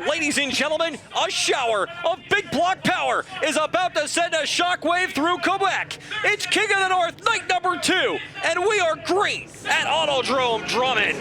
Ladies and gentlemen, a shower of big block power is about to send a shockwave through Quebec. It's King of the North, night number 2, and we are green at Autodrome Drummond.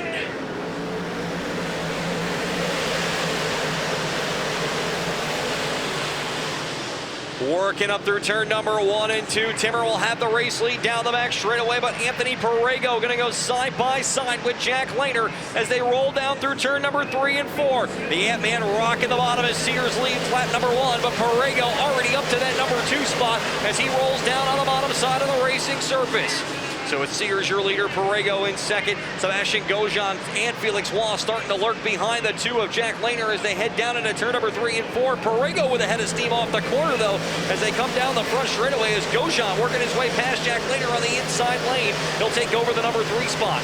Working up through turn number 1 and 2. Timmer will have the race lead down the back straightaway, but Anthony Perrego going to go side by side with Jack Lehner as they roll down through turn number 3 and 4. The Ant-Man rocking the bottom as Sears leads flat number 1, but Perrego already up to that number 2 spot as he rolls down on the bottom side of the racing surface. So it's Sears, your leader, Perrego in second. Sebastian Gaujon and Felix Waugh starting to lurk behind the 2 of Jack Lehner as they head down into turn number 3 and 4. Perrego with a head of steam off the corner, though, as they come down the front straightaway as Gaujon working his way past Jack Lehner on the inside lane. He'll take over the number 3 spot.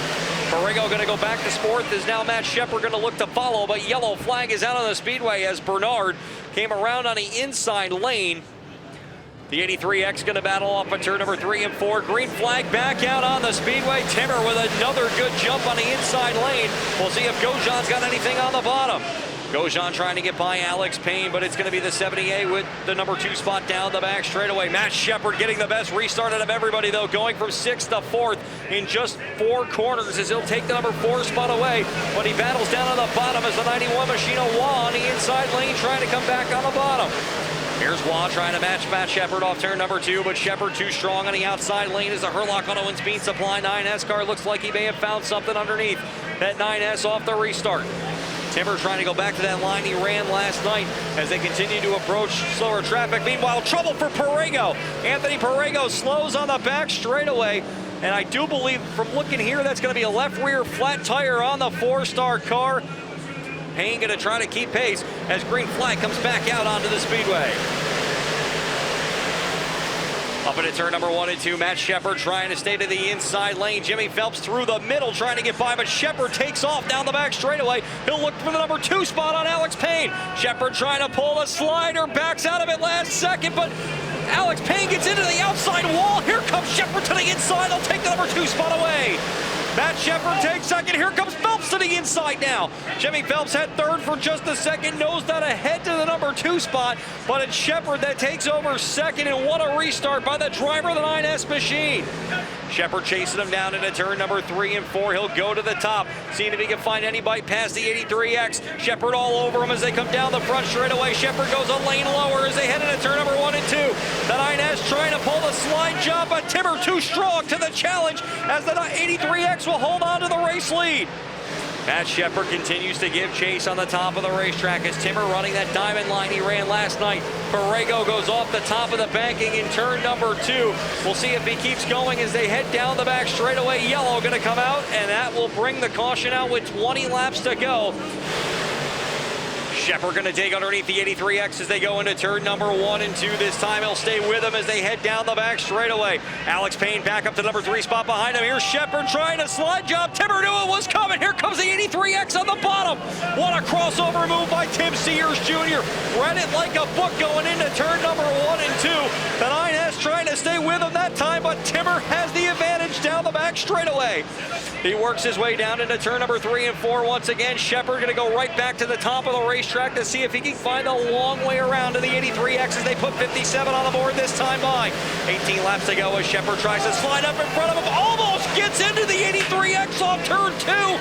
Perrego going to go back to fourth as now Matt Sheppard going to look to follow, but yellow flag is out on the speedway as Bernard came around on the inside lane. The 83X going to battle off on turn number 3 and 4. Green flag back out on the speedway. Timmer with another good jump on the inside lane. We'll see if Gaujon's got anything on the bottom. Gaujon trying to get by Alex Payne, but it's going to be the 70A with the number 2 spot down the back straightaway. Matt Sheppard getting the best restart out of everybody, though, going from 6th to 4th in just 4 corners as he'll take the number 4 spot away. But he battles down on the bottom as the 91 Machino Waugh on the inside lane trying to come back on the bottom. Here's Waugh trying to match Matt Sheppard off turn number 2, but Sheppard too strong on the outside lane as the Hurlock Auto and Speed Supply 9S car looks like he may have found something underneath that 9S off the restart. Timmer trying to go back to that line he ran last night as they continue to approach slower traffic. Meanwhile, trouble for Perrego. Anthony Perrego slows on the back straightaway, and I do believe from looking here that's going to be a left rear flat tire on the 4-star car. Payne going to try to keep pace as green flag comes back out onto the speedway. Up into turn number 1 and 2, Matt Sheppard trying to stay to the inside lane. Jimmy Phelps through the middle trying to get by, but Sheppard takes off down the back straightaway. He'll look for the number 2 spot on Alex Payne. Sheppard trying to pull the slider, backs out of it last second, but Alex Payne gets into the outside wall. Here comes Sheppard to the inside. They'll take the number 2 spot away. Matt Sheppard takes second. Here comes Phelps to the inside now. Jimmy Phelps had third for just a second, nosed out ahead to the number 2 spot, but it's Sheppard that takes over second, and what a restart by the driver of the 9S machine. Sheppard chasing him down into turn number 3 and 4. He'll go to the top, seeing if he can find any bite past the 83X. Sheppard all over him as they come down the front straightaway. Sheppard goes a lane lower as they head into turn number 1 and 2. The 9S trying to pull the slide job, but Timmer too strong to the challenge as the 83X will hold on to the race lead. Matt Sheppard continues to give chase on the top of the racetrack as Timmer running that diamond line he ran last night. Perrego goes off the top of the banking in turn number 2. We'll see if he keeps going as they head down the back straightaway. Yellow going to come out, and that will bring the caution out with 20 laps to go. Sheppard going to take underneath the 83X as they go into turn number 1 and 2. This time he'll stay with him as they head down the back straightaway. Alex Payne back up to number 3 spot behind him. Here's Sheppard trying to slide job. Timmer knew it was coming. Here comes the 83X on the bottom. What a crossover move by Tim Sears Jr. Read it like a book going into turn number 1 and 2. The 9S trying to stay with him that time, but Timmer has the advantage down the back straightaway. He works his way down into turn number 3 and 4 once again. Sheppard going to go right back to the top of the racetrack to see if he can find a long way around to the 83X as they put 57 on the board this time by. 18 laps to go as Sheppard tries to slide up in front of him. Almost gets into the 83X off turn 2.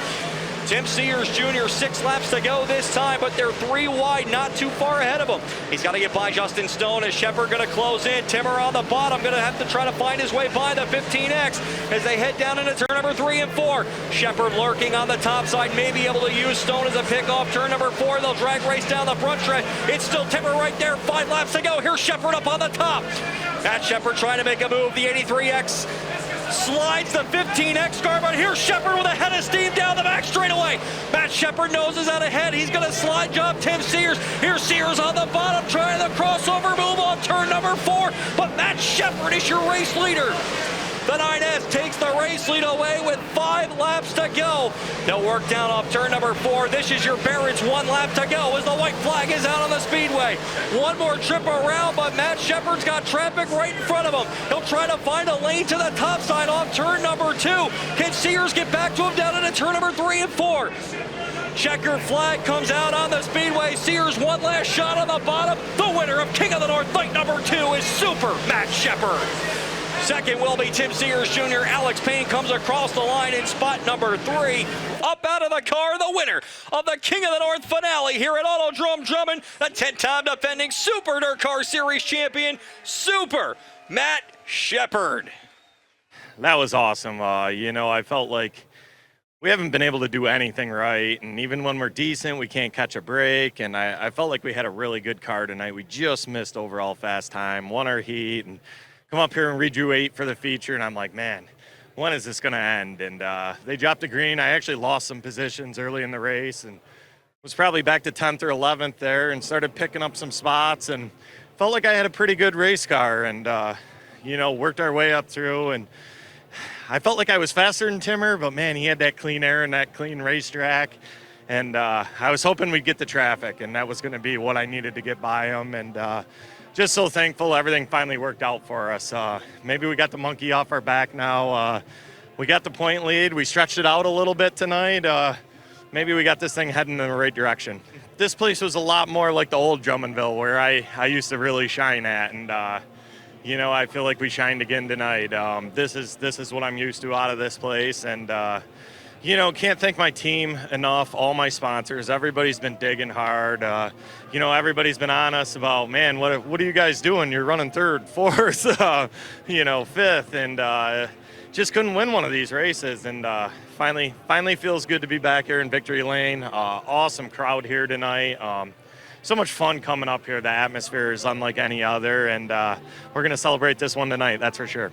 Tim Sears Jr., 6 laps to go this time, but they're 3 wide, not too far ahead of him. He's got to get by Justin Stone as Sheppard going to close in. Timmer on the bottom, going to have to try to find his way by the 15X as they head down into turn number 3 and 4. Sheppard lurking on the top side, may be able to use Stone as a pick off turn number 4. They'll drag race down the front stretch. It's still Timmer right there, 5 laps to go. Here's Sheppard up on the top. Matt Sheppard trying to make a move. The 83X slides the 15X car, but here's Sheppard with a head of steam down the back straightaway. Matt Sheppard noses out ahead. He's going to slide job Tim Sears. Here's Sears on the bottom trying the crossover move on turn number 4, but Matt Sheppard is your race leader. The 9S takes the race lead away with 5 laps to go. go. They'll work down off turn number 4. This is your Barrett's 1 lap to go as the white flag is out on the speedway. One more trip around, but Matt Sheppard's got traffic right in front of him. He'll try to find a lane to the top side off turn number 2. Can Sears get back to him down into turn number 3 and 4? Checkered flag comes out on the speedway. Sears one last shot on the bottom. The winner of King of the North fight number 2 is Super Matt Sheppard. Second will be Tim Sears Jr. Alex Payne comes across the line in spot number 3. Up out of the car, the winner of the King of the North finale here at Autodrome Drummond, the 10-time defending Super DIRTcar Series champion, Super Matt Sheppard. That was awesome. I felt like we haven't been able to do anything right, and even when we're decent, we can't catch a break, and I felt like we had a really good car tonight. We just missed overall fast time, won our heat, and come up here and redrew 8 for the feature, and I'm like, man, when is this going to end? And they dropped a green. I actually lost some positions early in the race and was probably back to 10th or 11th there and started picking up some spots and felt like I had a pretty good race car and, worked our way up through. And I felt like I was faster than Timmer, but, man, he had that clean air and that clean racetrack. And I was hoping we'd get the traffic, and that was going to be what I needed to get by him. And just so thankful everything finally worked out for us. Maybe we got the monkey off our back now. We got the point lead. We stretched it out a little bit tonight. Maybe we got this thing heading in the right direction. This place was a lot more like the old Drummondville where I used to really shine at. And, I feel like we shined again tonight. This is what I'm used to out of this place. And, can't thank my team enough, all my sponsors. Everybody's been digging hard. Everybody's been on us about, man, what are you guys doing? You're running 3rd, 4th, 5th, and just couldn't win one of these races. And finally feels good to be back here in Victory Lane. Awesome crowd here tonight. So much fun coming up here. The atmosphere is unlike any other, and we're going to celebrate this one tonight, that's for sure.